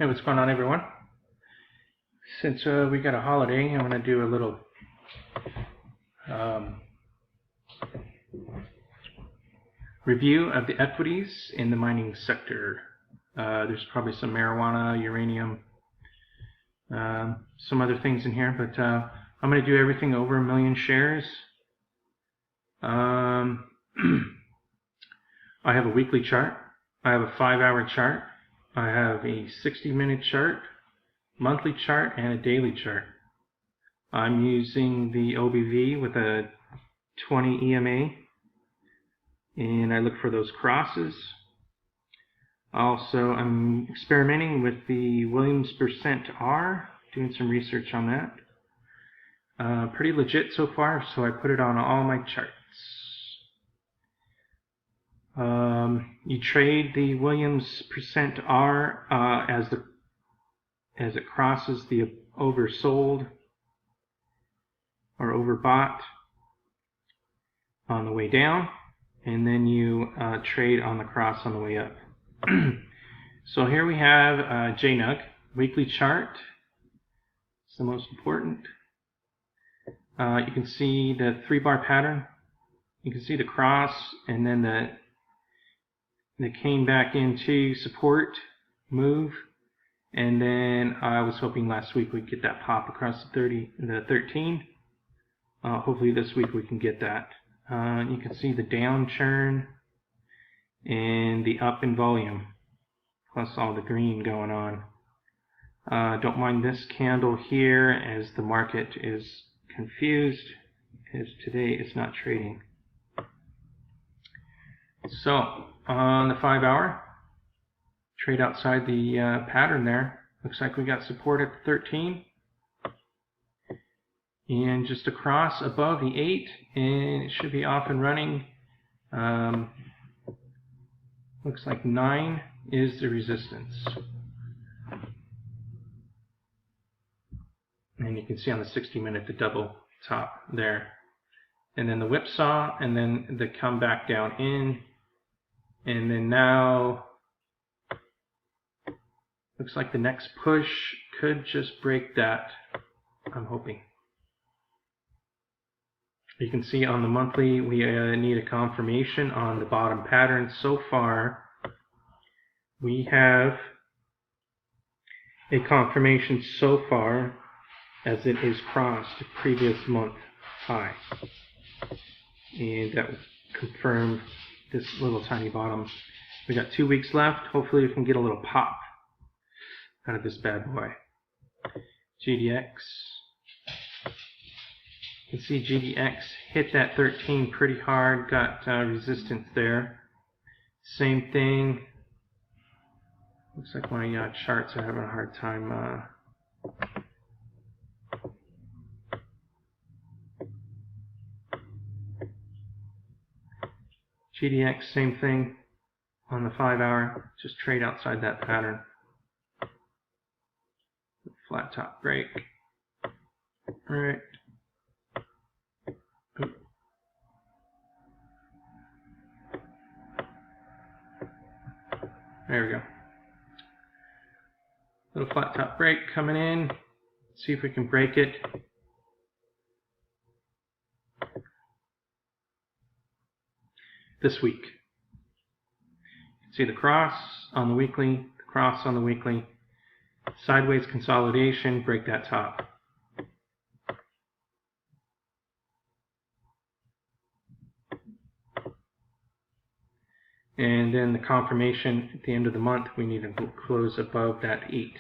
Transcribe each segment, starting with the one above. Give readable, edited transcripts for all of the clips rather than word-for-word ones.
Hey, what's going on, everyone? Since we got a holiday, I'm going to do a little review of the equities in the mining sector. There's probably some marijuana, uranium, some other things in here, but I'm going to do everything over 1 million shares. I have a weekly chart. I have a 5-hour chart. I have a 60-minute chart, monthly chart, and a daily chart. I'm using the OBV with a 20 EMA, and I look for those crosses. Also, I'm experimenting with the Williams percent R, doing some research on that. Pretty legit so far, so I put it on all my charts. You trade the Williams percent R as it crosses the oversold or overbought on the way down, and then you trade on the cross on the way up. So here we have JNUG weekly chart. It's the most important. You can see the 3-bar pattern. You can see the cross, and then the came back into support move, and then I was hoping last week we'd get that pop across the 13. Hopefully this week we can get that. You can see the down churn and the up in volume, plus all the green going on. Don't mind this candle here, as the market is confused, as today it's not trading. So on the 5-hour, trade outside the pattern there. Looks like we got support at the 13. And just across above the 8, and it should be off and running. Looks like 9 is the resistance. And you can see on the 60-minute the double top there. And then the whipsaw, and then the come back down in. And then now, looks like the next push could just break that, I'm hoping. You can see on the monthly we need a confirmation on the bottom pattern. So far we have a confirmation so far as it is crossed the previous month high, and that would confirm this little tiny bottom. We got 2 weeks left. Hopefully we can get a little pop out of this bad boy. GDX. You can see GDX hit that 13 pretty hard, got resistance there. Same thing. Looks like my charts are having a hard time. GDX, same thing on the 5-hour. Just trade outside that pattern. Flat top break. All right. There we go. Little flat top break coming in. See if we can break it. This week. You can see the cross on the weekly, the cross on the weekly, sideways consolidation, break that top. And then the confirmation at the end of the month, we need to close above that 8.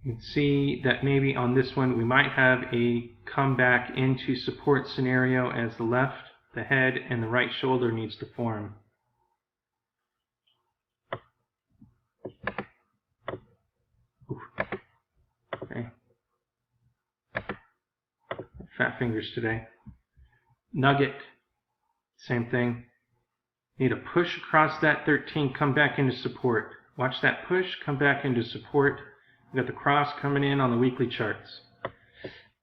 You can see that maybe on this one we might have a comeback into support scenario, as the left, the head, and the right shoulder needs to form. Okay. Fat fingers today. Nugget, same thing. Need a push across that 13, come back into support. Watch that push, come back into support. We got the cross coming in on the weekly charts.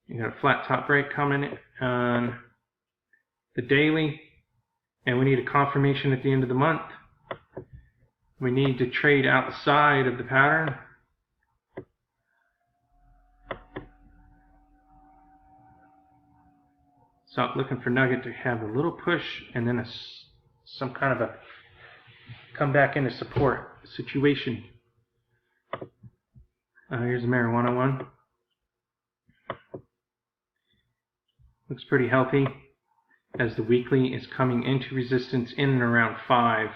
You got a flat top break coming on the daily, and we need a confirmation at the end of the month. We need to trade outside of the pattern. So looking for Nugget to have a little push and then some kind of a come back into support situation. Here's the marijuana one. Looks pretty healthy as the weekly is coming into resistance in and around 5.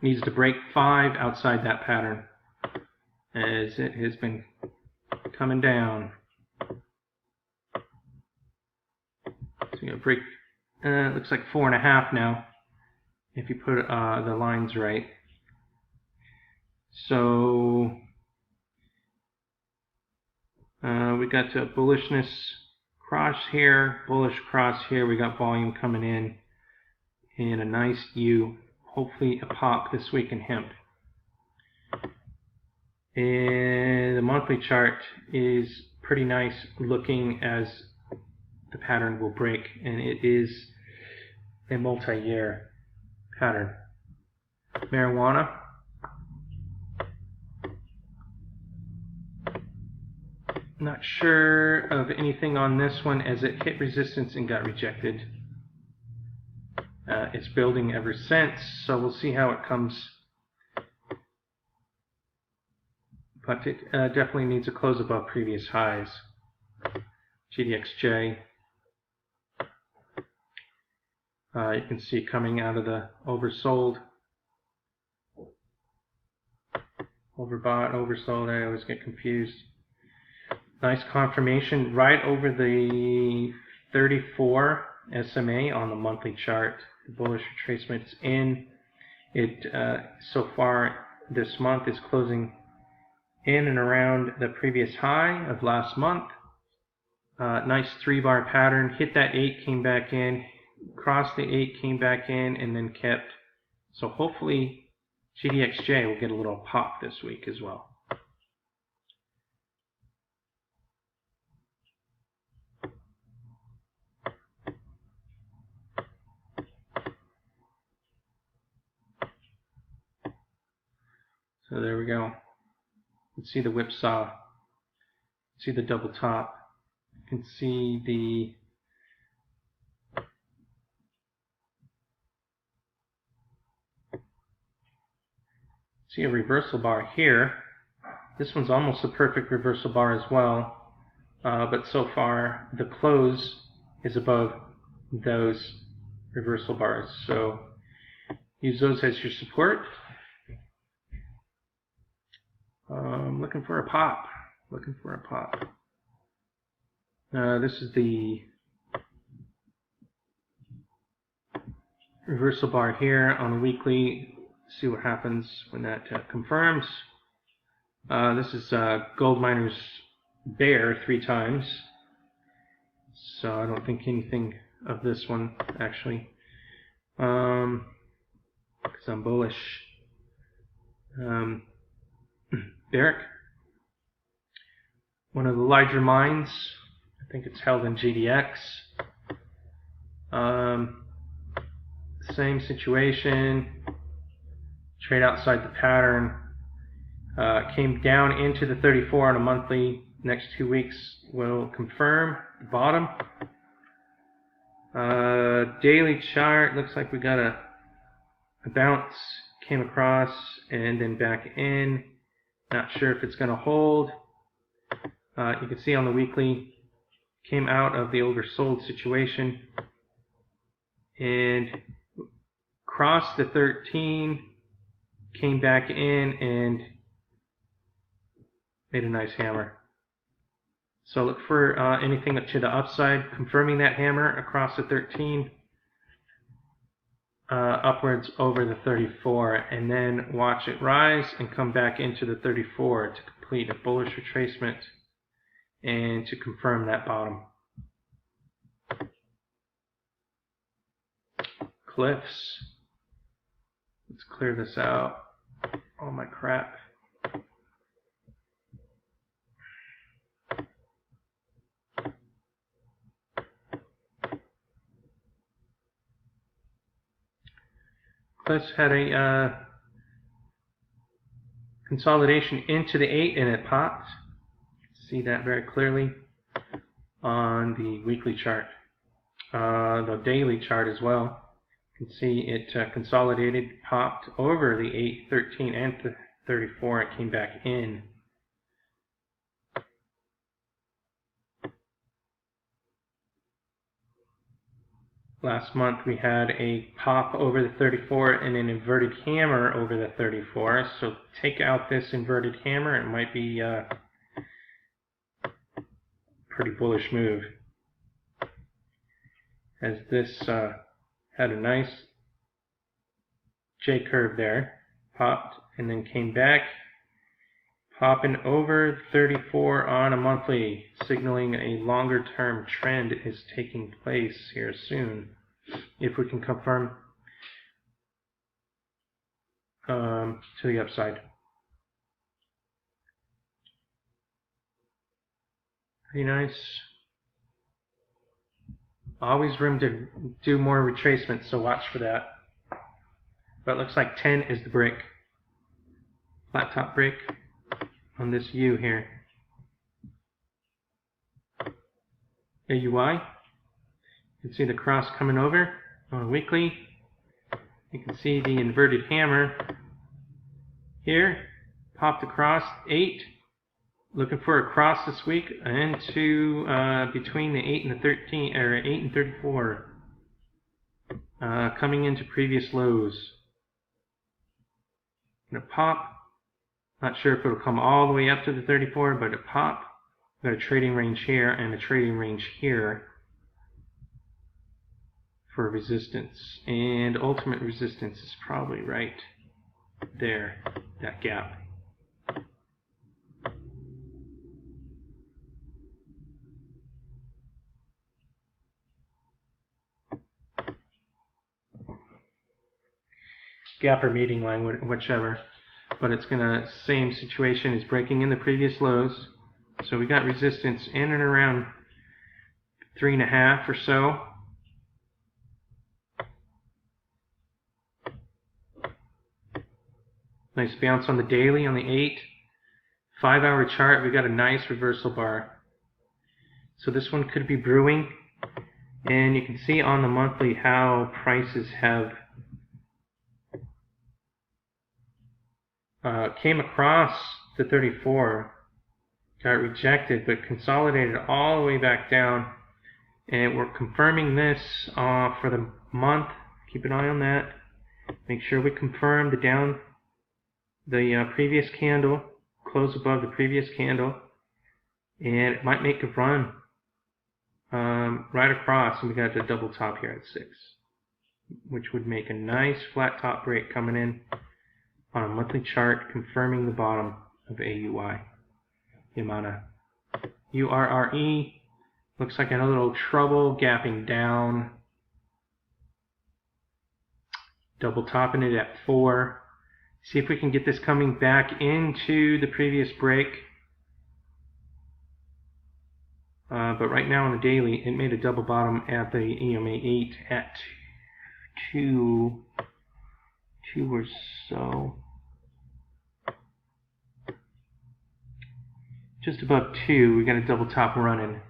Needs to break 5 outside that pattern as it has been coming down. So you break, it looks like 4.5 now if you put the lines right. So we got a bullishness cross here, bullish cross here. We got volume coming in and a nice U. Hopefully a pop this week in hemp. And the monthly chart is pretty nice looking as the pattern will break, and it is a multi-year pattern. Marijuana. Not sure of anything on this one as it hit resistance and got rejected. It's building ever since, so we'll see how it comes. But it definitely needs a close above previous highs. GDXJ. You can see coming out of the oversold. Overbought, oversold, I always get confused. Nice confirmation right over the 34 SMA on the monthly chart. The bullish retracement's in. It so far this month is closing in and around the previous high of last month. Nice 3-bar pattern. Hit that 8, came back in. Crossed the 8, came back in, and then kept. So hopefully GDXJ will get a little pop this week as well. So there we go. You can see the whipsaw. See the double top. You can see the a reversal bar here. This one's almost a perfect reversal bar as well, but so far the close is above those reversal bars. So use those as your support. Looking for a pop. Looking for a pop. This is the reversal bar here on the weekly. See what happens when that confirms. This is gold miners bear 3 times. So I don't think anything of this one actually. Because I'm bullish. Barrick. One of the larger mines. I think it's held in GDX. Same situation. Trade outside the pattern. Came down into the 34 on a monthly. Next 2 weeks will confirm the bottom. Daily chart looks like we got a bounce. Came across and then back in. Not sure if it's going to hold. You can see on the weekly came out of the oversold situation and crossed the 13. Came back in and made a nice hammer. So look for anything to the upside, confirming that hammer across the 13, upwards over the 34, and then watch it rise and come back into the 34 to complete a bullish retracement and to confirm that bottom. Cliffs. Let's clear this out. Oh my crap. Plus had a consolidation into the 8 and it popped. See that very clearly on the weekly chart. The daily chart as well. You can see it consolidated, popped over the 8, 13, and 34. It came back in. Last month we had a pop over the 34 and an inverted hammer over the 34. So take out this inverted hammer, it might be a pretty bullish move. As this had a nice J curve there, popped and then came back, popping over 34 on a monthly, signaling a longer term trend is taking place here soon, if we can confirm to the upside. Pretty nice. Always room to do more retracement, so watch for that. But it looks like 10 is the break. Flat top break on this U here. AUI. You can see the cross coming over on a weekly. You can see the inverted hammer here. Popped across 8. Looking for a cross this week into between the 8 and the 13, or 8 and 34. Coming into previous lows. Gonna pop. Not sure if it'll come all the way up to the 34, but it pop. Got a trading range here and a trading range here for resistance. And ultimate resistance is probably right there, that gap. Gap or meeting line, whichever. But it's gonna, same situation as breaking in the previous lows. So we got resistance in and around 3.5 or so. Nice bounce on the daily on the 8. 5-hour chart, we got a nice reversal bar. So this one could be brewing. And you can see on the monthly how prices have came across the 34, got rejected, but consolidated all the way back down. And we're confirming this for the month. Keep an eye on that. Make sure we confirm the previous candle, close above the previous candle, and it might make a run right across. And we got the double top here at 6, which would make a nice flat top break coming in on a monthly chart, confirming the bottom of AUI. The amount of URRE looks like a little trouble gapping down, double topping it at 4. See if we can get this coming back into the previous break. But right now on the daily, it made a double bottom at the EMA 8 at 2 or so. Just above 2, we got a double top running,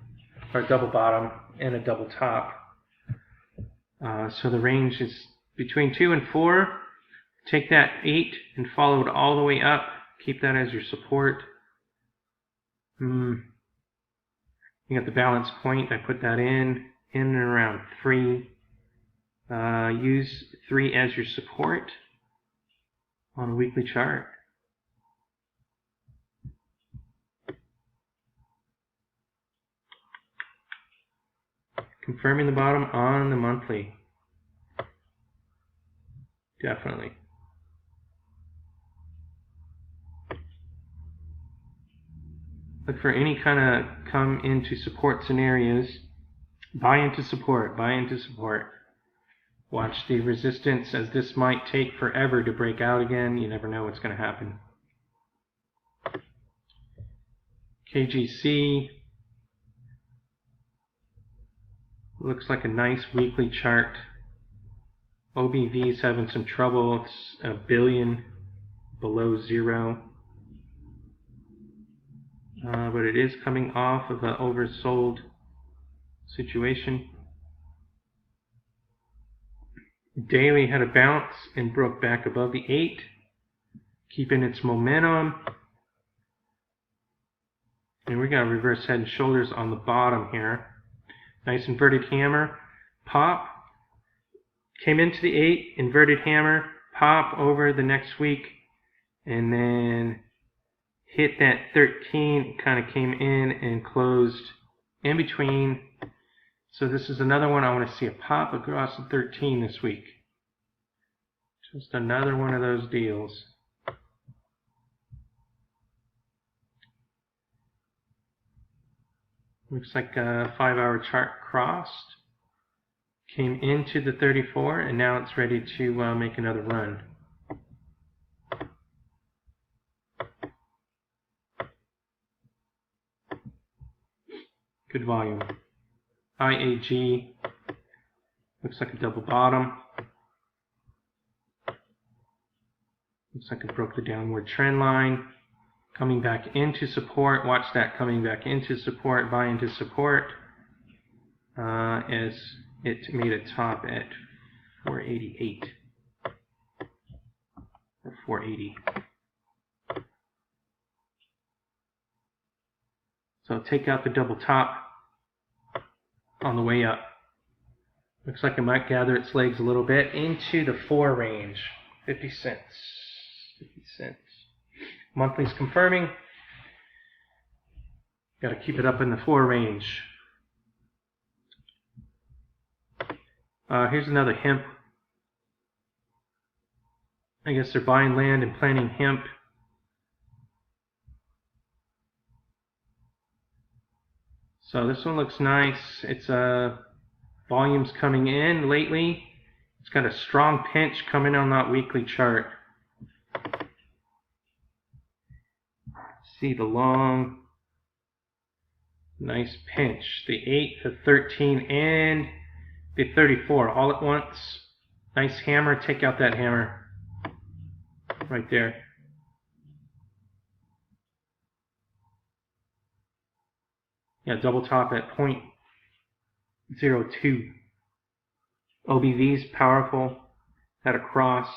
or a double bottom and a double top. So the range is between 2 and 4. Take that 8 and follow it all the way up. Keep that as your support. You got the balance point. I put that in and around 3. Use 3 as your support on a weekly chart. Confirming the bottom on the monthly. Definitely. Look for any kind of come into support scenarios. Buy into support, buy into support. Watch the resistance, as this might take forever to break out again. You never know what's going to happen. KGC. Looks like a nice weekly chart. OBV is having some trouble. It's a billion below zero. But it is coming off of an oversold situation. Daily had a bounce and broke back above the 8, keeping its momentum. And we got a reverse head and shoulders on the bottom here. Nice inverted hammer, pop. Came into the 8, inverted hammer, pop over the next week, and then hit that 13, kind of came in and closed in between. So this is another one I want to see a pop across the 13 this week. Just another one of those deals. Looks like a 5-hour chart crossed. Came into the 34 and now it's ready to make another run. Good volume. IAG looks like a double bottom. Looks like it broke the downward trend line. Coming back into support. Watch that coming back into support. Buy into support as it made a top at 488 or 480. So take out the double top on the way up. Looks like it might gather its legs a little bit into the 4 range. 50 cents. 50 cents. Monthly's confirming. Got to keep it up in the 4 range. Here's another hemp. I guess they're buying land and planting hemp. So this one looks nice. It's volume's coming in lately. It's got a strong pinch coming on that weekly chart. See the long, nice pinch. The 8, the 13, and the 34 all at once. Nice hammer. Take out that hammer right there. Yeah, double top at 0.02. OBV's powerful. Had a cross,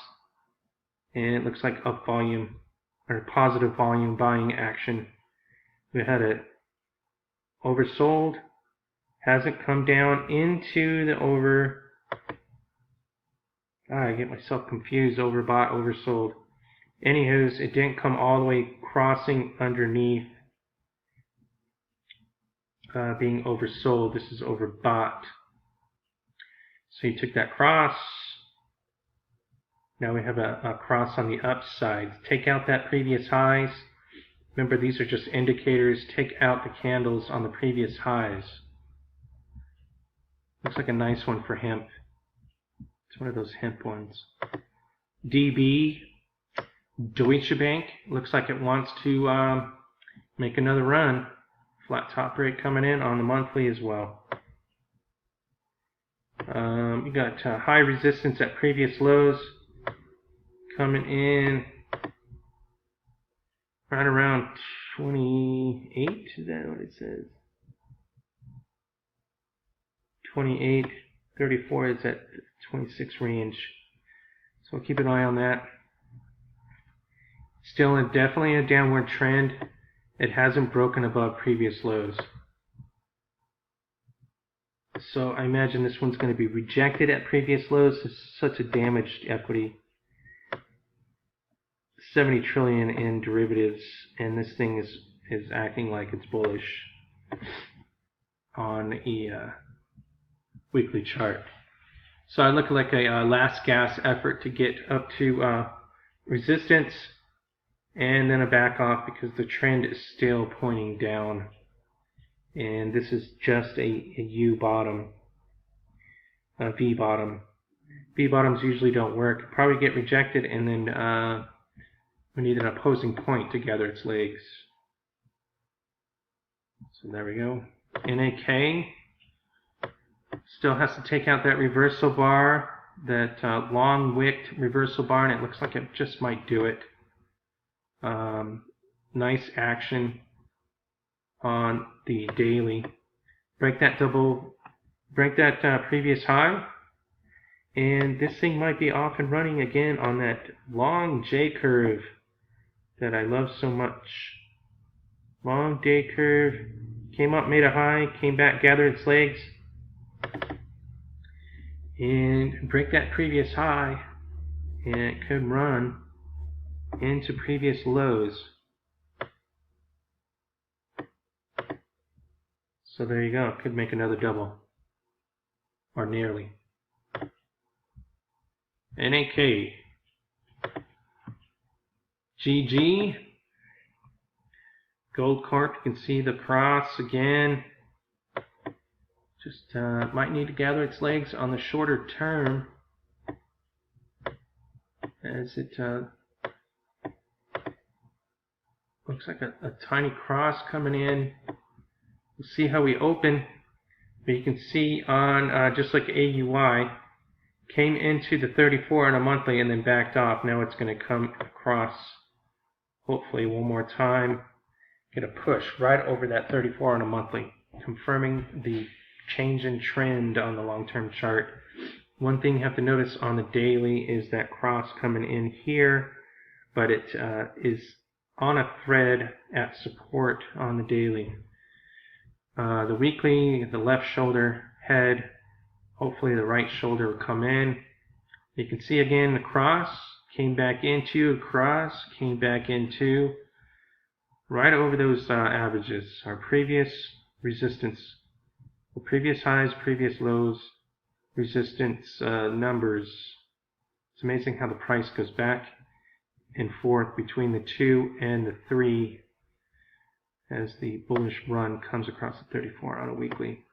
and it looks like up volume or positive volume buying action. We had it oversold. Hasn't come down into the over. I get myself confused. Overbought, oversold. Anywho's, it didn't come all the way crossing underneath. Being oversold. This is overbought. So you took that cross. Now we have a cross on the upside. Take out that previous highs. Remember, these are just indicators. Take out the candles on the previous highs. Looks like a nice one for hemp. It's one of those hemp ones. DB, Deutsche Bank. Looks like it wants to make another run. Flat top rate coming in on the monthly as well. You got high resistance at previous lows coming in right around 28. Is that what it says? 28, 34 is at 26 range. So keep an eye on that. Still definitely a downward trend. It hasn't broken above previous lows. So I imagine this one's going to be rejected at previous lows. It's such a damaged equity. 70 trillion in derivatives, and this thing is acting like it's bullish on a weekly chart. So I look like a last gas effort to get up to resistance, and then a back off because the trend is still pointing down. And this is just a U bottom, a V bottom. V bottoms usually don't work. Probably get rejected, and then we need an opposing point to gather its legs. So there we go. NAK still has to take out that reversal bar. that long-wicked reversal bar, and it looks like it just might do it. Nice action on the daily. Break that previous high, and this thing might be off and running again on that long J curve that I love so much. Long J curve, came up, made a high, came back, gathered its legs, and break that previous high, and it could run into previous lows. So there you go, could make another double, or nearly. NAK, GG, gold corp, you can see the cross again. Just might need to gather its legs on the shorter term, as it looks like a tiny cross coming in. We'll see how we open, but you can see on just like AUI, came into the 34 on a monthly and then backed off. Now it's going to come across, hopefully one more time, get a push right over that 34 on a monthly, confirming the change in trend on the long-term chart. One thing you have to notice on the daily is that cross coming in here, but it is on a thread at support on the daily. The weekly, the left shoulder head, hopefully the right shoulder will come in. You can see again the cross, came back into, cross, came back into, right over those averages, our previous resistance, the previous highs, previous lows, resistance numbers. It's amazing how the price goes back and forth between the 2 and the 3 as the bullish run comes across the 34 on a weekly.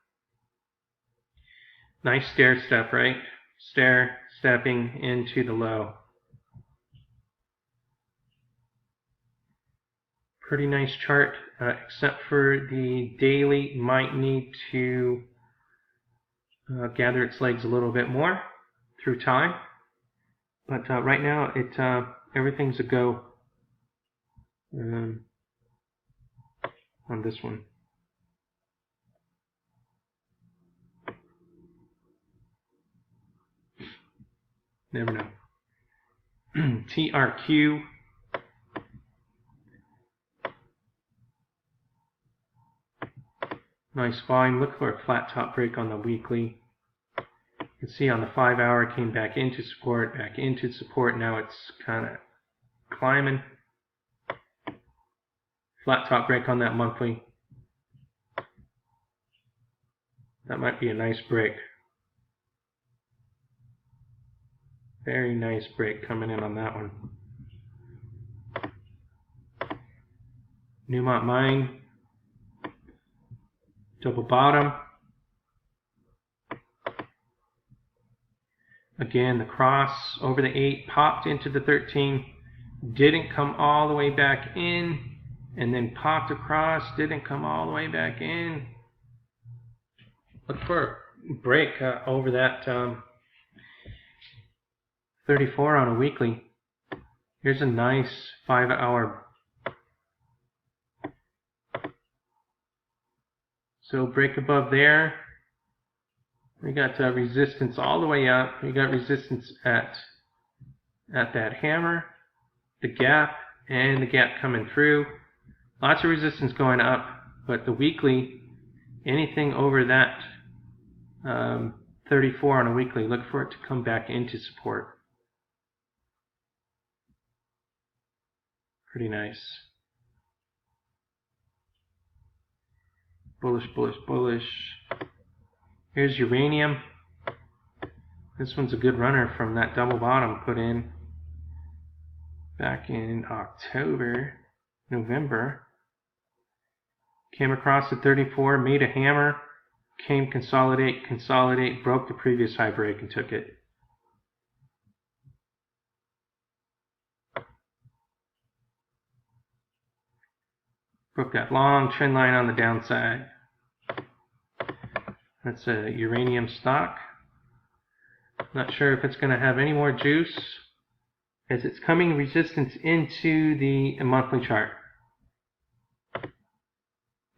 Nice stair step, right? Stair stepping into the low. Pretty nice chart, except for the daily might need to gather its legs a little bit more through time. But right now, everything's a go on this one. Never know. TRQ. Nice volume. Look for a flat top break on the weekly. You can see on the 5 hour came back into support, back into support. Now it's kind of climbing. Flat top break on that monthly. That might be a nice break. Very nice break coming in on that one. Newmont Mine, double bottom. Again, the cross over the 8, popped into the 13, didn't come all the way back in, and then popped across, didn't come all the way back in. Look for a break over that 34 on a weekly. Here's a nice 5 hour. So break above there. We got resistance all the way up. We got resistance at that hammer, the gap, and the gap coming through. Lots of resistance going up, but the weekly, anything over that 34 on a weekly, look for it to come back into support. Pretty nice. Bullish, bullish, bullish. Here's uranium. This one's a good runner from that double bottom put in back in October, November. Came across the 34, made a hammer, came consolidate, consolidate, broke the previous high break and took it. Broke that long trend line on the downside. That's a uranium stock. Not sure if it's going to have any more juice, as it's coming resistance into the monthly chart.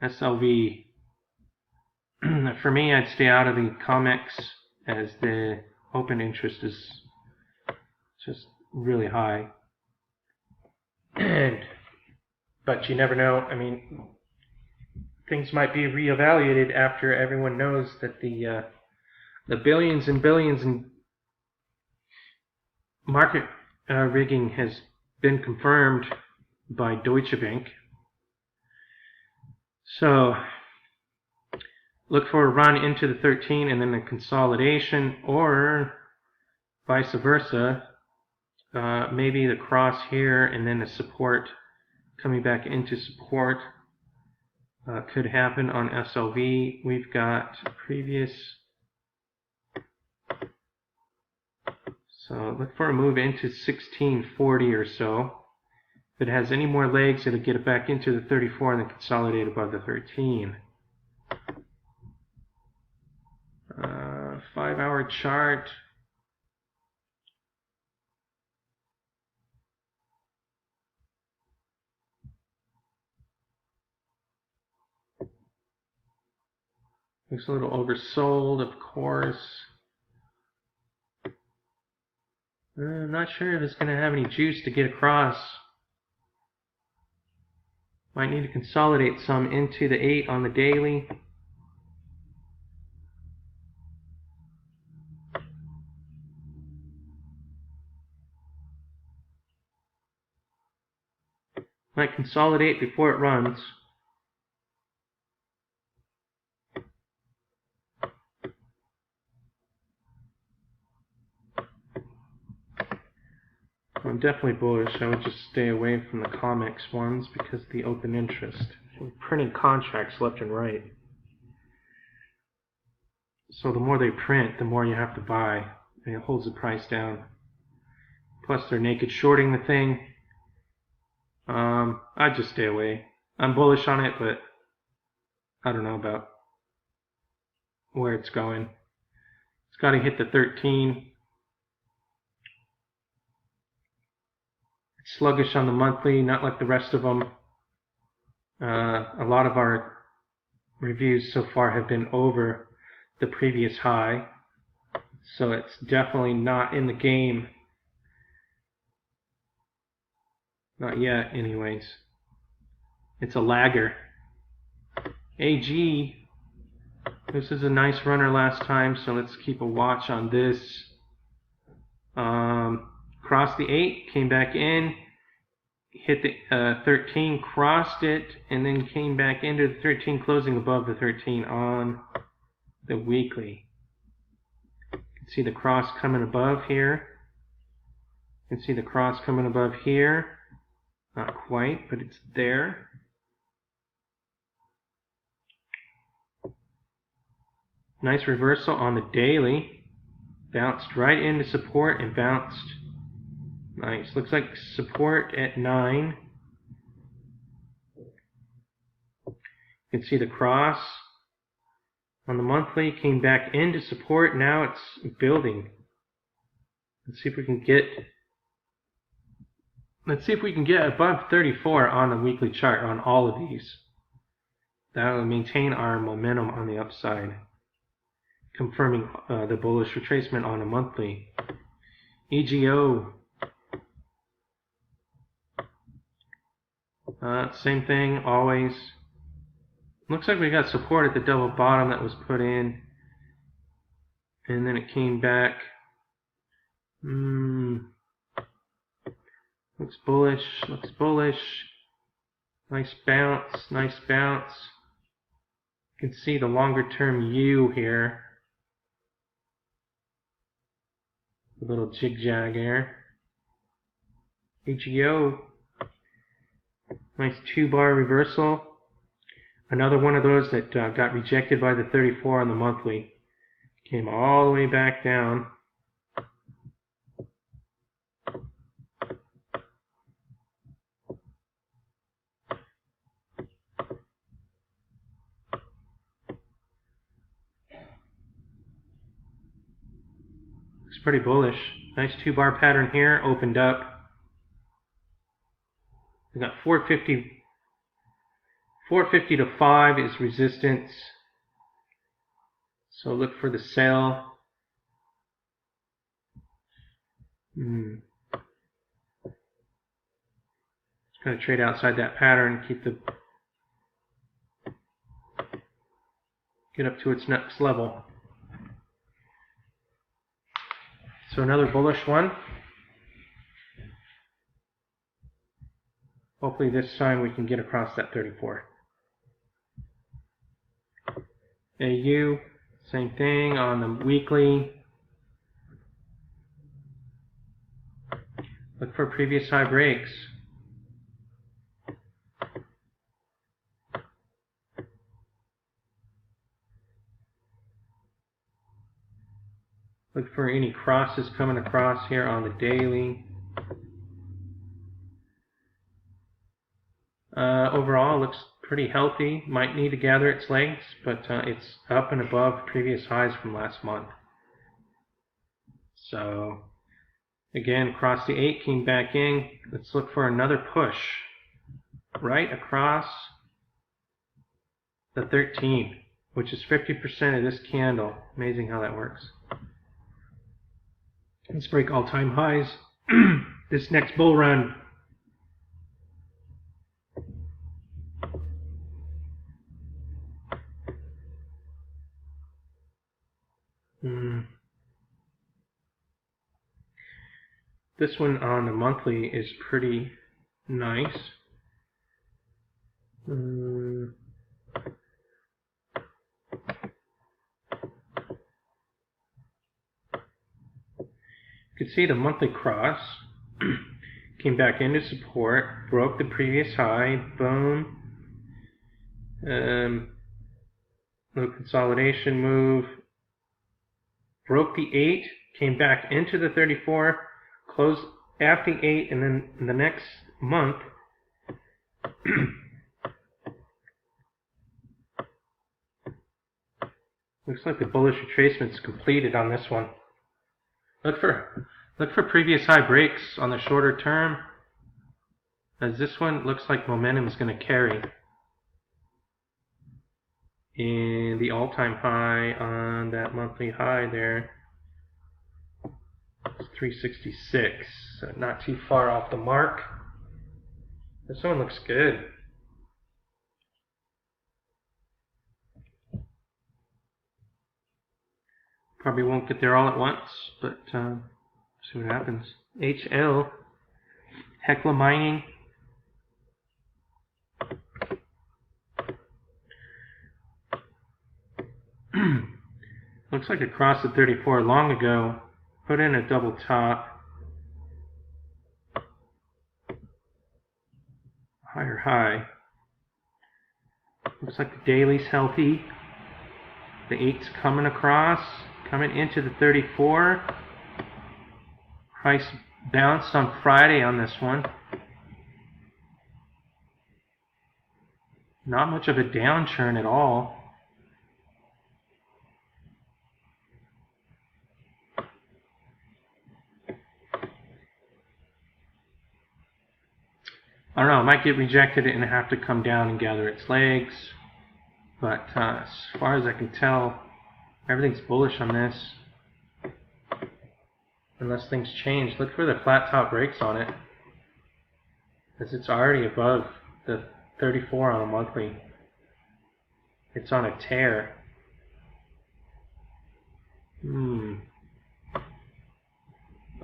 SLV. For me, I'd stay out of the COMEX, as the open interest is just really high. But you never know. I mean, things might be reevaluated after everyone knows that the billions and billions in market rigging has been confirmed by Deutsche Bank. So look for a run into the 13 and then a consolidation, or vice versa. Maybe the cross here and then a support coming back into support could happen on SLV. We've got previous. So look for a move into 1640 or so. If it has any more legs, it'll get it back into the 34 and then consolidate above the 13. 5-hour chart. Looks a little oversold, of course. I'm not sure if it's going to have any juice to get across. Might need to consolidate some into the 8 on the daily. Might consolidate before it runs. I'm definitely bullish. I would just stay away from the COMEX ones because of the open interest. We're printing contracts left and right. So the more they print, the more you have to buy. And it holds the price down. Plus they're naked shorting the thing. I'd just stay away. I'm bullish on it, but I don't know about where it's going. It's got to hit the 13. It's sluggish on the monthly, not like the rest of them. A lot of our reviews so far have been over the previous high, so it's definitely not in the game. Not yet, anyways. It's a lagger. AG. This is a nice runner last time, so let's keep a watch on this. Crossed the 8, came back in, hit the 13, crossed it, and then came back into the 13, closing above the 13 on the weekly. You can see the cross coming above here. You can see the cross coming above here. Not quite, but it's there. Nice reversal on the daily. Bounced right into support and bounced. Nice. Looks like support at 9. You can see the cross on the monthly came back into support. Now it's building. Let's see if we can get above 34 on the weekly chart on all of these. That will maintain our momentum on the upside, confirming the bullish retracement on a monthly. EGO. Same thing, always. Looks like we got support at the double bottom that was put in, and then it came back. Looks bullish, looks bullish. Nice bounce, nice bounce. You can see the longer term U here. A little jig-jag there. EGO. Nice 2-bar reversal. Another one of those that got rejected by the 34 on the monthly. Came all the way back down. Looks pretty bullish. Nice 2-bar pattern here, opened up. We got 450 to 5 is resistance. So look for the sell. It's going to trade outside that pattern, get up to its next level. So another bullish one. Hopefully this time we can get across that 34. AU, same thing on the weekly. Look for previous high breaks. Look for any crosses coming across here on the daily. Overall, it looks pretty healthy. Might need to gather its legs, but it's up and above previous highs from last month. So, again, crossed the 8, came back in. Let's look for another push right across the 13, which is 50% of this candle. Amazing how that works. Let's break all-time highs this next bull run. This one on the monthly is pretty nice. You can see the monthly cross came back into support, broke the previous high, boom. Little consolidation move, broke the 8, came back into the 34, closed at the 8, and then in the next month looks like the bullish retracement is completed on this one. Look for previous high breaks on the shorter term, as this one looks like momentum is going to carry. And the all-time high on that monthly high there is 366, so not too far off the mark. This one looks good. Probably won't get there all at once, but see what happens. HL, Hecla Mining. Looks like it crossed the 34 long ago. Put in a double top. Higher high. Looks like the daily's healthy. The 8's coming across. Coming into the 34. Price bounced on Friday on this one. Not much of a downturn at all. I don't know, it might get rejected and have to come down and gather its legs. But as far as I can tell, everything's bullish on this. Unless things change. Look for the flat top breaks on it, as it's already above the 34 on a monthly. It's on a tear.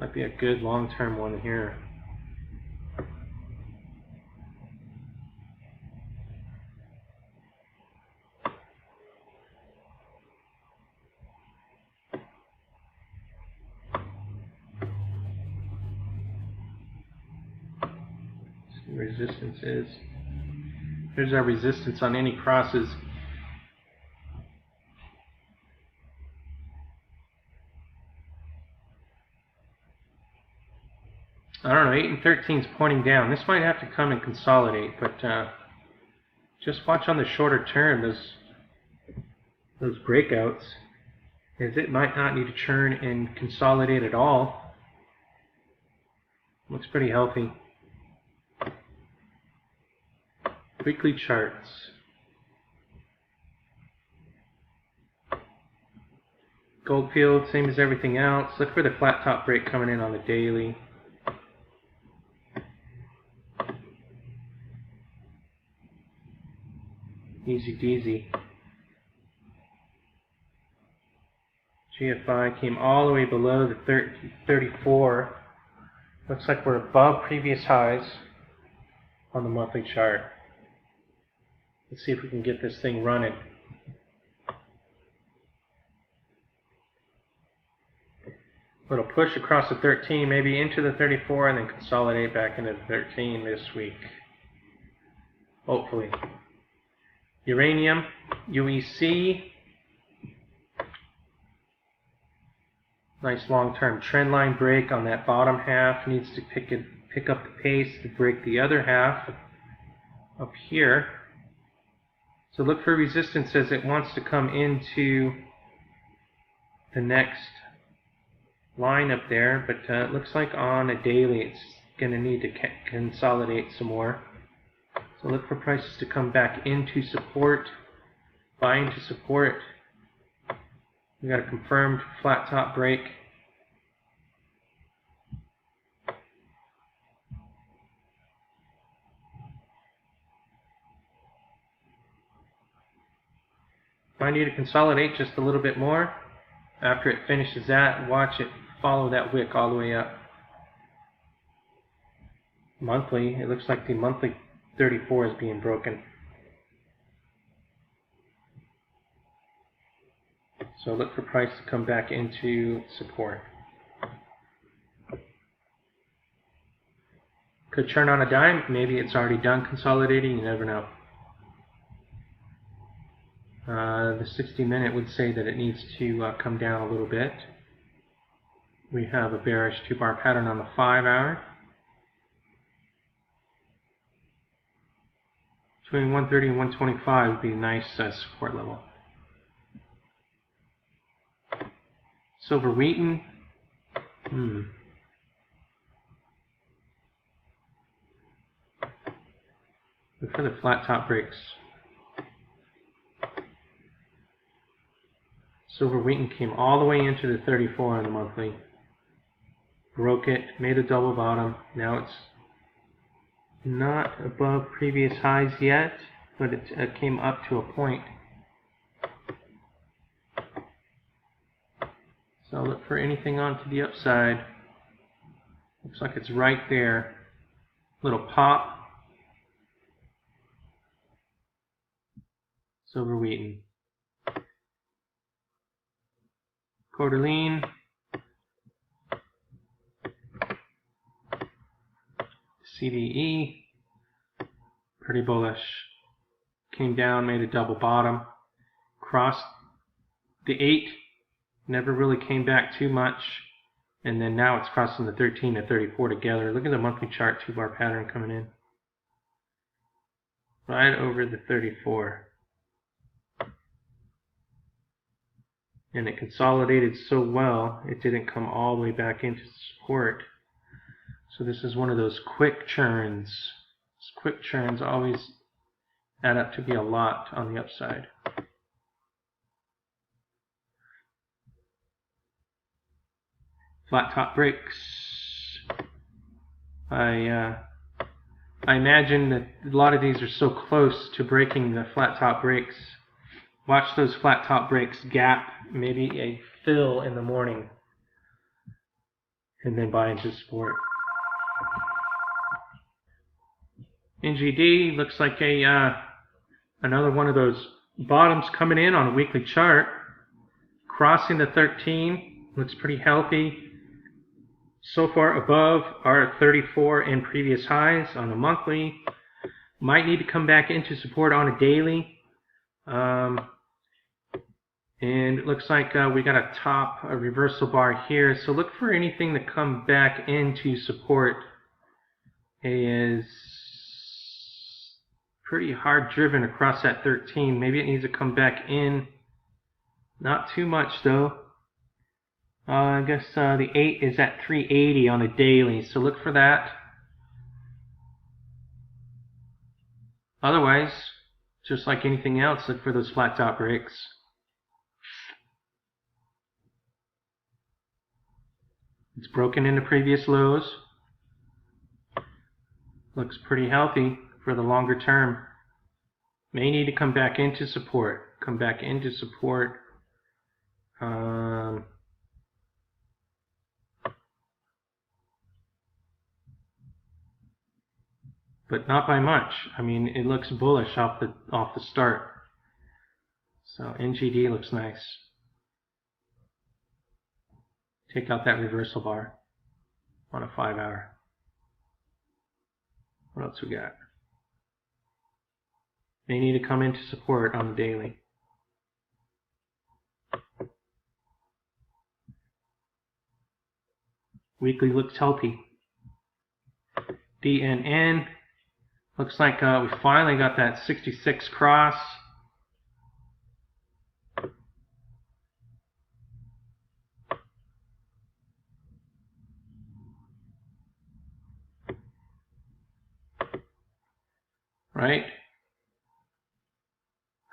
Might be a good long-term one here. Resistance is. Here's our resistance on any crosses. I don't know, 8 and 13 is pointing down. This might have to come and consolidate, but just watch on the shorter term those breakouts. as it might not need to churn and consolidate at all. Looks pretty healthy. Weekly charts. Goldfield, same as everything else. Look for the flat top break coming in on the daily. Easy peasy. GFI came all the way below the 34. Looks like we're above previous highs on the monthly chart. Let's see if we can get this thing running. Little push across the 13, maybe into the 34, and then consolidate back into the 13 this week. Hopefully. Uranium, UEC. Nice long-term trend line break on that bottom half. Needs to pick up the pace to break the other half up here. So look for resistance as it wants to come into the next line up there, but it looks like on a daily it's going to need to consolidate some more. So look for prices to come back into support, buy into support. We got a confirmed flat top break. Might need to consolidate just a little bit more. After it finishes that, watch it follow that wick all the way up. Monthly, it looks like the monthly 34 is being broken. So look for price to come back into support. Could turn on a dime, maybe it's already done consolidating, you never know. The 60-minute would say that it needs to come down a little bit. We have a bearish 2-bar pattern on the 5-hour. Between 130 and 125 would be a nice support level. Silver Wheaton. Look for the flat top breaks. Silver Wheaton came all the way into the 34 on the monthly. Broke it, made a double bottom. Now it's not above previous highs yet, but it came up to a point. So look for anything onto the upside. Looks like it's right there. Little pop. Silver Wheaton. Quarterline. CDE. Pretty bullish. Came down, made a double bottom. Crossed the 8. Never really came back too much. And then now it's crossing the 13 and 34 together. Look at the monthly chart 2-bar pattern coming in. Right over the 34. And it consolidated so well, it didn't come all the way back into support. So this is one of those quick churns. Quick churns always add up to be a lot on the upside. Flat top breaks. I imagine that a lot of these are so close to breaking the flat top breaks. Watch those flat top breaks gap, maybe a fill in the morning, and then buy into support. NGD looks like another one of those bottoms coming in on a weekly chart. Crossing the 13, looks pretty healthy. So far above our 34 and previous highs on the monthly. Might need to come back into support on a daily. And it looks like we got a reversal bar here. So look for anything to come back into support. It is pretty hard driven across that 13. Maybe it needs to come back in. Not too much though. I guess the 8 is at 380 on the daily, so look for that. Otherwise, just like anything else, look for those flat top breaks. It's broken into previous lows. Looks pretty healthy for the longer term. May need to come back into support. Come back into support. But not by much. I mean, it looks bullish off the start. So NGD looks nice. Take out that reversal bar on a 5-hour. What else we got? They need to come into support on the daily. Weekly looks healthy. DNN looks like we finally got that 66 cross. Right?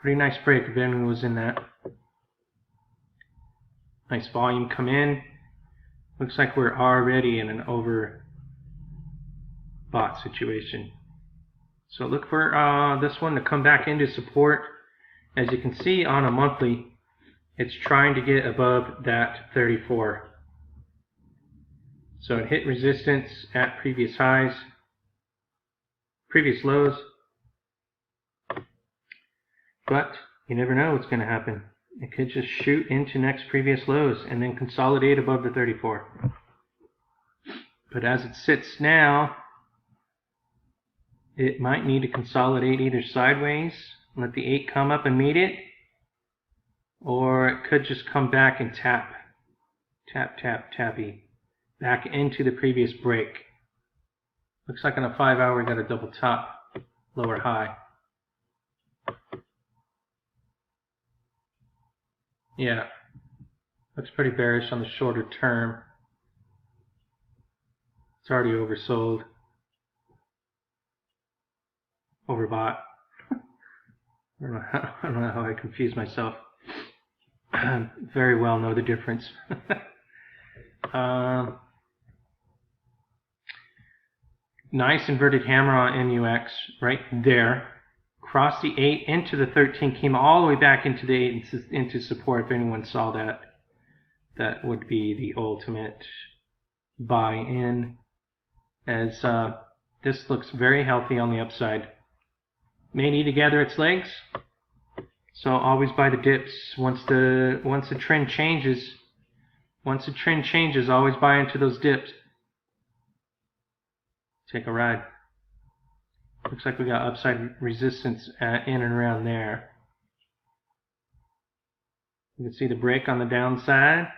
Pretty nice break if anyone was in that. Nice volume come in. Looks like we're already in an overbought situation. So look for this one to come back into support. As you can see on a monthly, it's trying to get above that 34. So it hit resistance at previous highs, previous lows. But you never know what's going to happen. It could just shoot into next previous lows and then consolidate above the 34. But as it sits now, it might need to consolidate either sideways, let the 8 come up and meet it, or it could just come back and tappy, back into the previous break. Looks like on a 5-hour we got a double top, lower high. Yeah, looks pretty bearish on the shorter term. It's already oversold. Overbought. I don't know how I confuse myself. Very well know the difference. Nice inverted hammer on NUX right there. Crossed the 8 into the 13, came all the way back into the 8 into support. If anyone saw that, that would be the ultimate buy-in. As this looks very healthy on the upside. May need to gather its legs, so always buy the dips. Once the trend changes, always buy into those dips. Take a ride. Looks like we got upside resistance in and around there. You can see the break on the downside.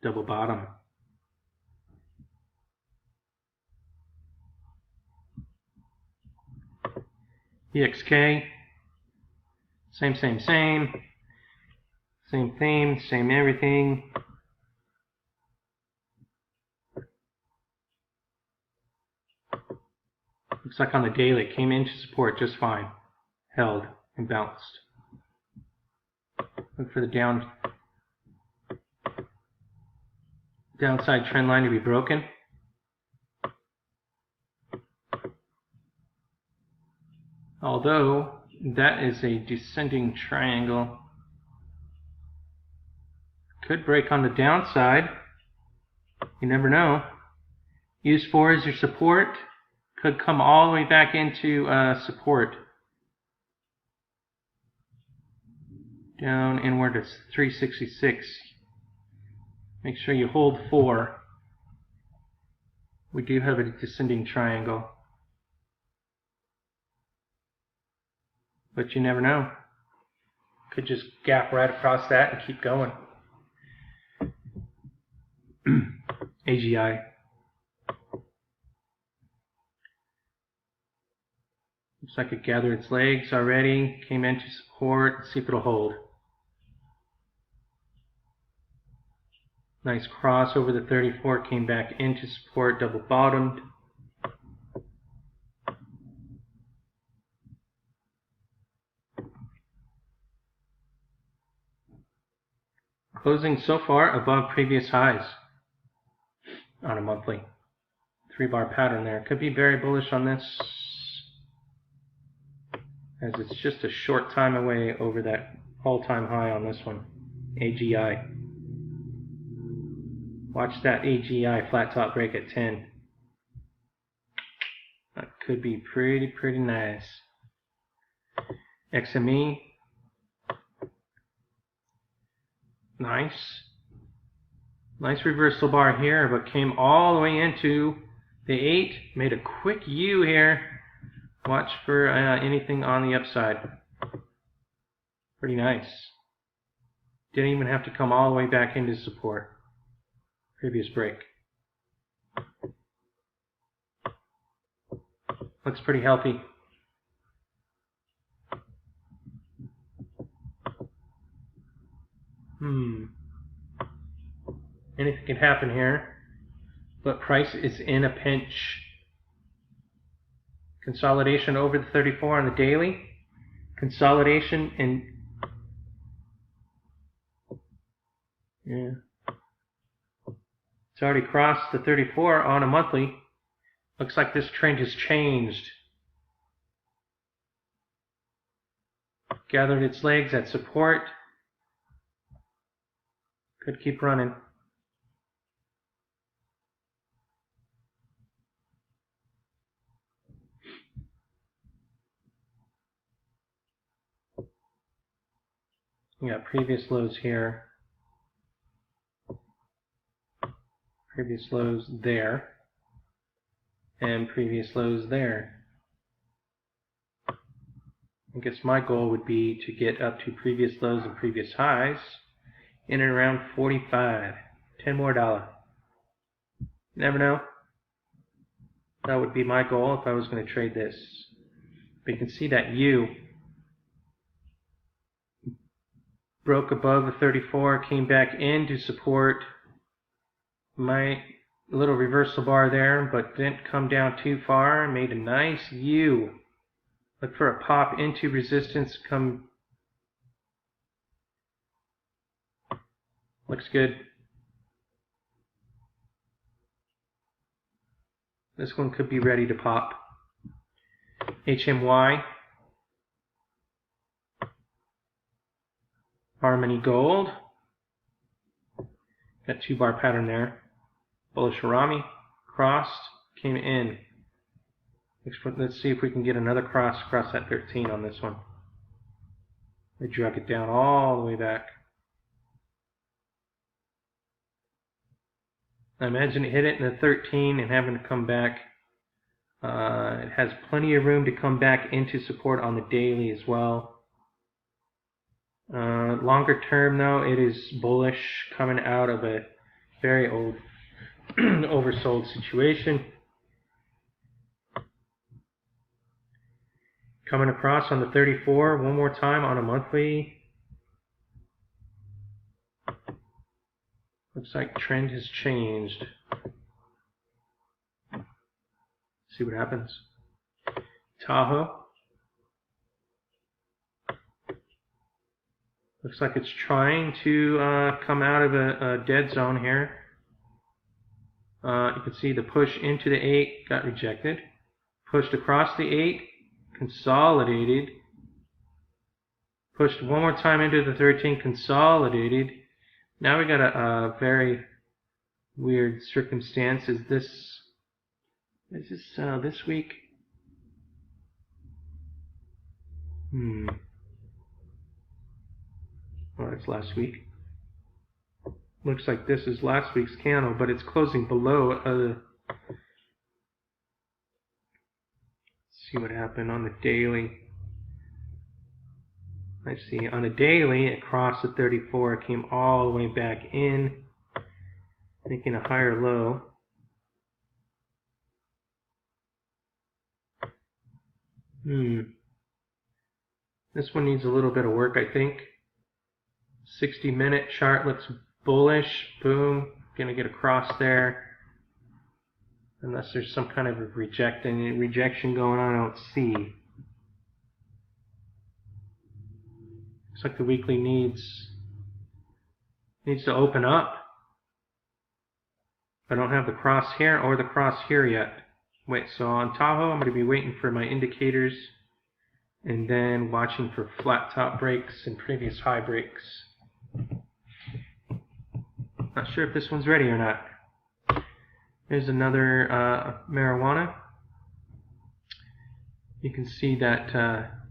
Double bottom. EXK. Same theme, same everything. Looks like on the daily it came into support just fine. Held and bounced. Look for the downside trend line to be broken. Although that is a descending triangle. Could break on the downside. You never know. Use 4 as your support. Could come all the way back into support. Down inward to 366. Make sure you hold 4. We do have a descending triangle. But you never know. Could just gap right across that and keep going. AGI. Looks like it gathered its legs already. Came into support. Let's see if it'll hold. Nice cross over the 34, came back into support, double bottomed. Closing so far above previous highs on a monthly. 3-bar pattern there. Could be very bullish on this, as it's just a short time away over that all-time high on this one, AGI. Watch that AGI flat top break at 10. That could be pretty nice. XME. Nice. Nice reversal bar here, but came all the way into the 8. Made a quick U here. Watch for anything on the upside. Pretty nice. Didn't even have to come all the way back into support. Previous break. Looks pretty healthy. Anything can happen here, but price is in a pinch. Consolidation over the 34 on the daily. Consolidation and it's already crossed the 34 on a monthly. Looks like this trend has changed. Gathered its legs at support. Could keep running. We got previous lows here. Previous lows there. And previous lows there. I guess my goal would be to get up to previous lows and previous highs in and around 45. $10 more. You never know. That would be my goal if I was going to trade this. But you can see that U broke above the 34, came back in to support my little reversal bar there, but didn't come down too far. Made a nice U. Look for a pop into resistance. Looks good. This one could be ready to pop. HMY. Harmony Gold. Got 2-bar pattern there. Bullish Harami. Crossed. Came in. Let's see if we can get another cross across that 13 on this one. We drug it down all the way back. I imagine it hit it in the 13 and having to come back. It has plenty of room to come back into support on the daily as well. Longer term though, it is bullish, coming out of a very old oversold situation. Coming across on the 34 one more time on a monthly. Looks like trend has changed. See what happens. Tahoe. Looks like it's trying to come out of a dead zone here. You can see the push into the 8 got rejected. Pushed across the 8, consolidated. Pushed one more time into the 13, consolidated. Now we got a very weird circumstance. Is this this week? Well, it's last week. Looks like this is last week's candle, but it's closing below. Let's see what happened on the daily. I see on the daily it crossed the 34, came all the way back in, making a higher low. This one needs a little bit of work, I think. 60-minute chart looks bullish, boom, gonna get across there. Unless there's some kind of a rejection going on, I don't see. Looks like the weekly needs to open up. I don't have the cross here or the cross here yet. Wait, so on Tahoe, I'm going to be waiting for my indicators and then watching for flat top breaks and previous high breaks. Not sure if this one's ready or not. Here's another marijuana. You can see that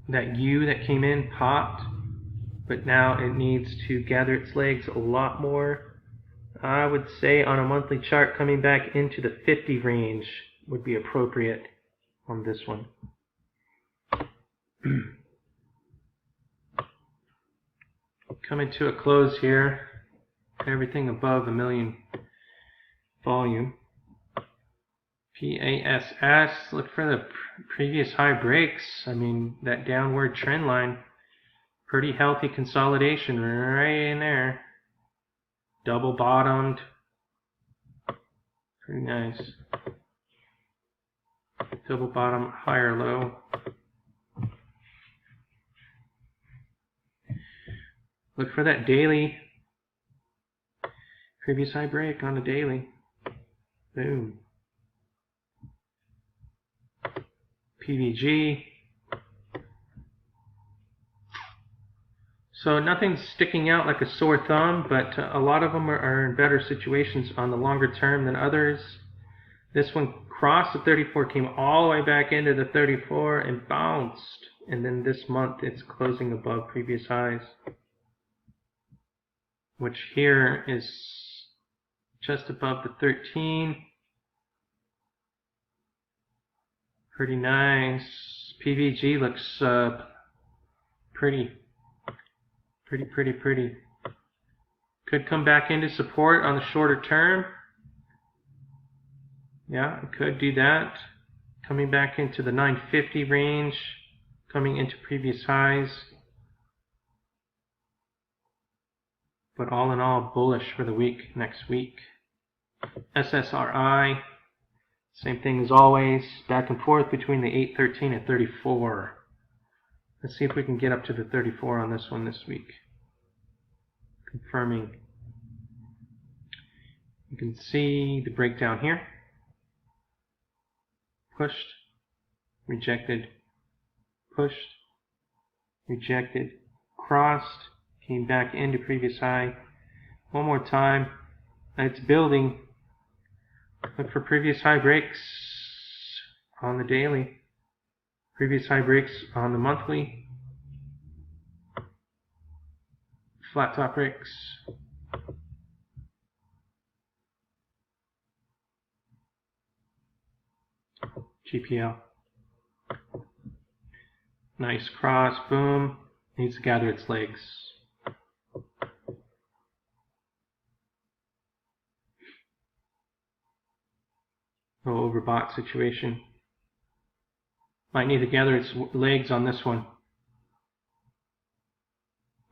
that U that came in popped, but now it needs to gather its legs a lot more. I would say on a monthly chart, coming back into the 50 range would be appropriate on this one. Coming to a close here. Everything above a million volume. PASS, look for the previous high breaks. I mean, that downward trend line, pretty healthy consolidation right in there. Double bottomed, pretty nice. Double bottom, higher low. Look for that daily, previous high break on the daily. Boom. PVG. So nothing's sticking out like a sore thumb, but a lot of them are in better situations on the longer term than others. This one crossed the 34, came all the way back into the 34 and bounced. And then this month it's closing above previous highs, which here is just above the 13. Pretty nice. PVG looks pretty. Could come back into support on the shorter term. Yeah, it could do that. Coming back into the 950 range, coming into previous highs. But all in all, bullish for the week, next week. SSRI, same thing as always, back and forth between the 813 and 34. Let's see if we can get up to the 34 on this one this week. Confirming. You can see the breakdown here. Pushed, rejected, pushed, rejected, crossed, came back into previous high. One more time. It's building. Look for previous high breaks on the daily. Previous high breaks on the monthly. Flat top breaks. GPL. Nice cross, boom. Needs to gather its legs. No overbought situation. Might need to gather its legs on this one.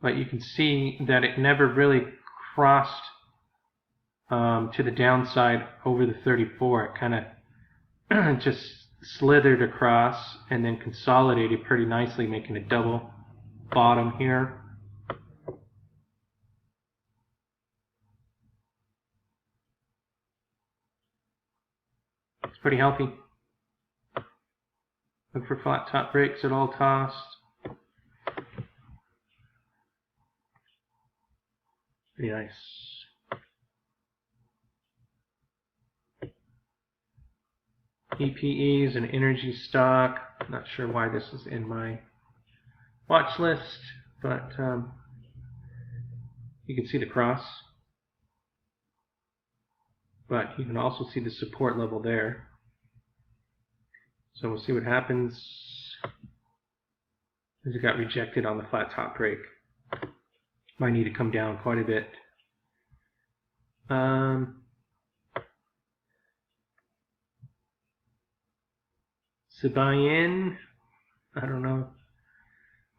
But you can see that it never really crossed to the downside over the 34. It kind of just slithered across and then consolidated pretty nicely, making a double bottom here. It's pretty healthy. Look for flat top breaks at all costs. Pretty nice. EPE is an energy stock. Not sure why this is in my watch list, but you can see the cross. But you can also see the support level there. So we'll see what happens as it got rejected on the flat top break. Might need to come down quite a bit. Sabayan, I don't know.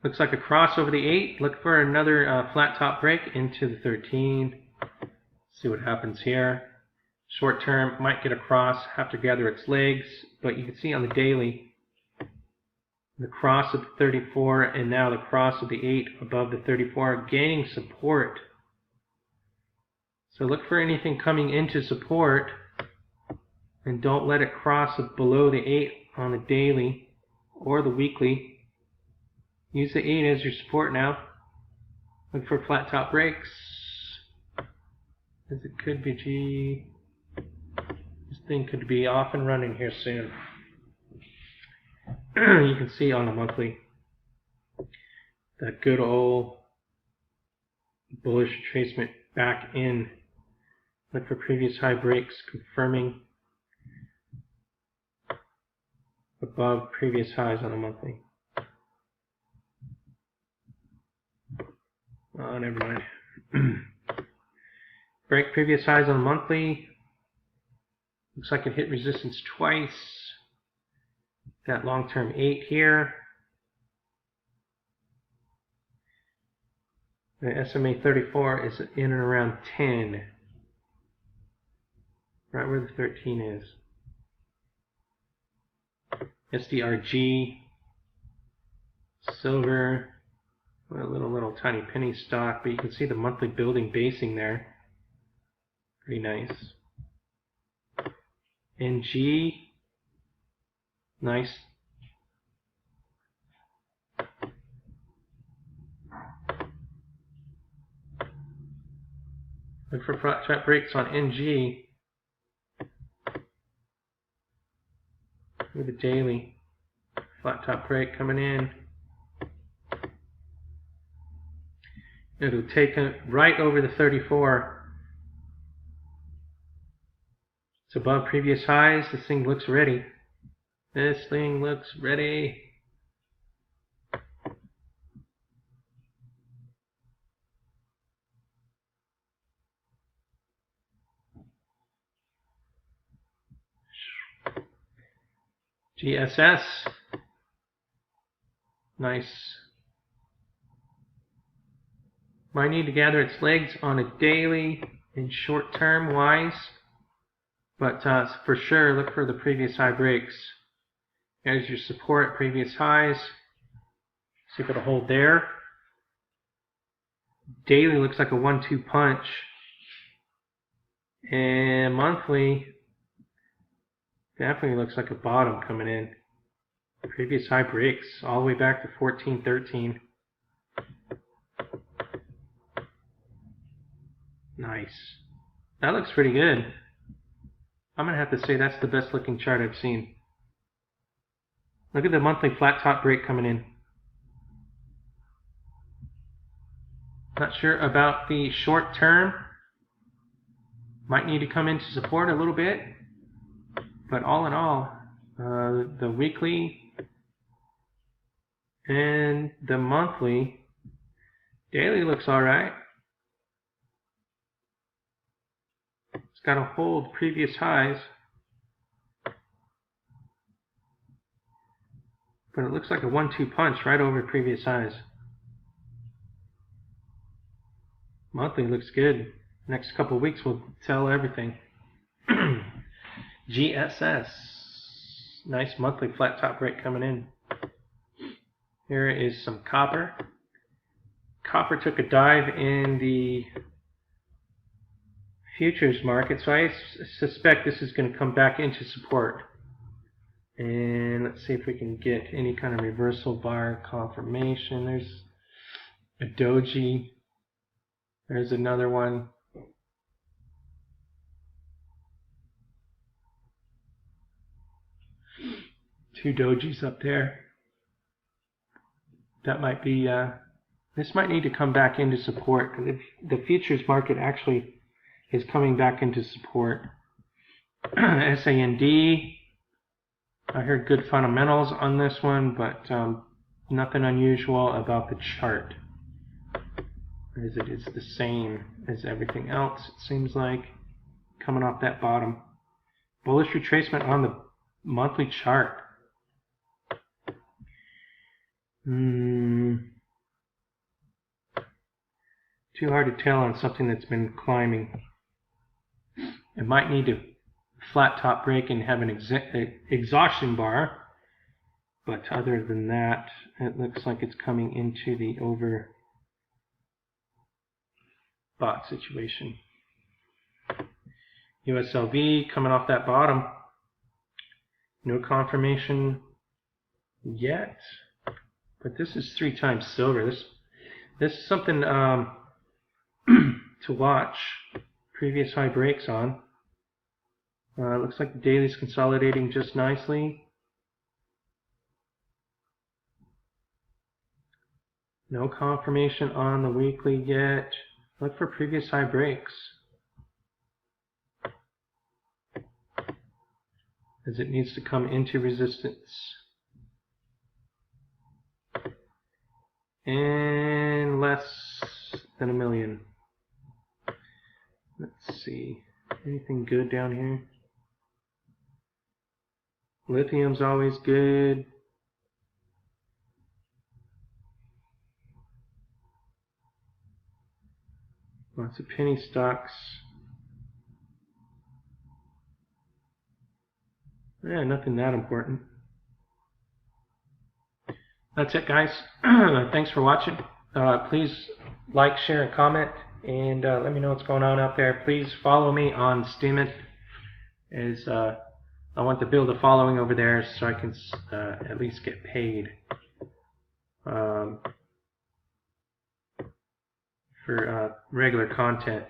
Looks like a cross over the 8. Look for another flat top break into the 13. See what happens here. Short term might get across, have to gather its legs, but you can see on the daily the cross of the 34 and now the cross of the 8 above the 34 gaining support. So look for anything coming into support and don't let it cross below the 8 on the daily or the weekly. Use the 8 as your support now. Look for flat top breaks, as it could be. Gee, this thing could be off and running here soon. You can see on the monthly that good old bullish retracement back in. Look for previous high breaks confirming above previous highs on the monthly. Oh, never mind. Break previous highs on the monthly. Looks like it hit resistance twice. Got long-term 8 here. The SMA 34 is in and around 10. Right where the 13 is. SDRG. Silver. A little tiny penny stock, but you can see the monthly building basing there. Pretty nice. NG. Nice. Look for flat top breaks on NG. With the daily. Flat top break coming in. It'll take it right over the 34. It's above previous highs. This thing looks ready. This thing looks ready. GSS. Nice. Might need to gather its legs on a daily and short term wise. But for sure, look for the previous high breaks. There's your support, previous highs. See if it'll hold there. Daily looks like a 1-2 punch. And monthly definitely looks like a bottom coming in. Previous high breaks all the way back to 14.13. Nice. That looks pretty good. I'm going to have to say that's the best looking chart I've seen. Look at the monthly flat top break coming in. Not sure about the short term. Might need to come into support a little bit. But all in all, the weekly and the monthly, daily looks alright. It's got to hold previous highs. But it looks like a 1-2 punch right over previous highs. Monthly looks good. Next couple of weeks will tell everything. GSS. Nice monthly flat top break coming in. Here is some copper. Copper took a dive in the futures market, so I suspect this is going to come back into support. And let's see if we can get any kind of reversal bar confirmation. There's a doji. There's another one. Two dojis up there. That might be, this might need to come back into support, because the futures market actually is coming back into support. SAND. I heard good fundamentals on this one, but nothing unusual about the chart. As it is the same as everything else, it seems like, coming off that bottom. Bullish retracement on the monthly chart. Too hard to tell on something that's been climbing. It might need to flat top break and have an exhaustion bar, but other than that, it looks like it's coming into the overbought situation. USLV coming off that bottom. No confirmation yet, but this is 3 times silver. This is something to watch. Previous high breaks on. Looks like the daily's consolidating just nicely. No confirmation on the weekly yet. Look for previous high breaks, as it needs to come into resistance. And less than 1 million. Let's see. Anything good down here? Lithium's always good. Lots of penny stocks. Yeah, nothing that important. That's it, guys. Thanks for watching. Please like, share, and comment, and let me know what's going on out there. Please follow me on Steemit, as I want to build a following over there so I can at least get paid for regular content.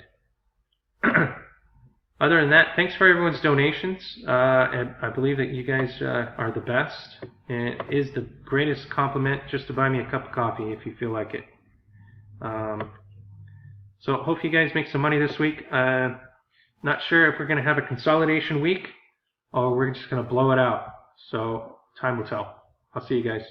Other than that, thanks for everyone's donations. And I believe that you guys are the best. And it is the greatest compliment just to buy me a cup of coffee if you feel like it. So hope you guys make some money this week. Not sure if we're going to have a consolidation week or we're just going to blow it out. So time will tell. I'll see you guys.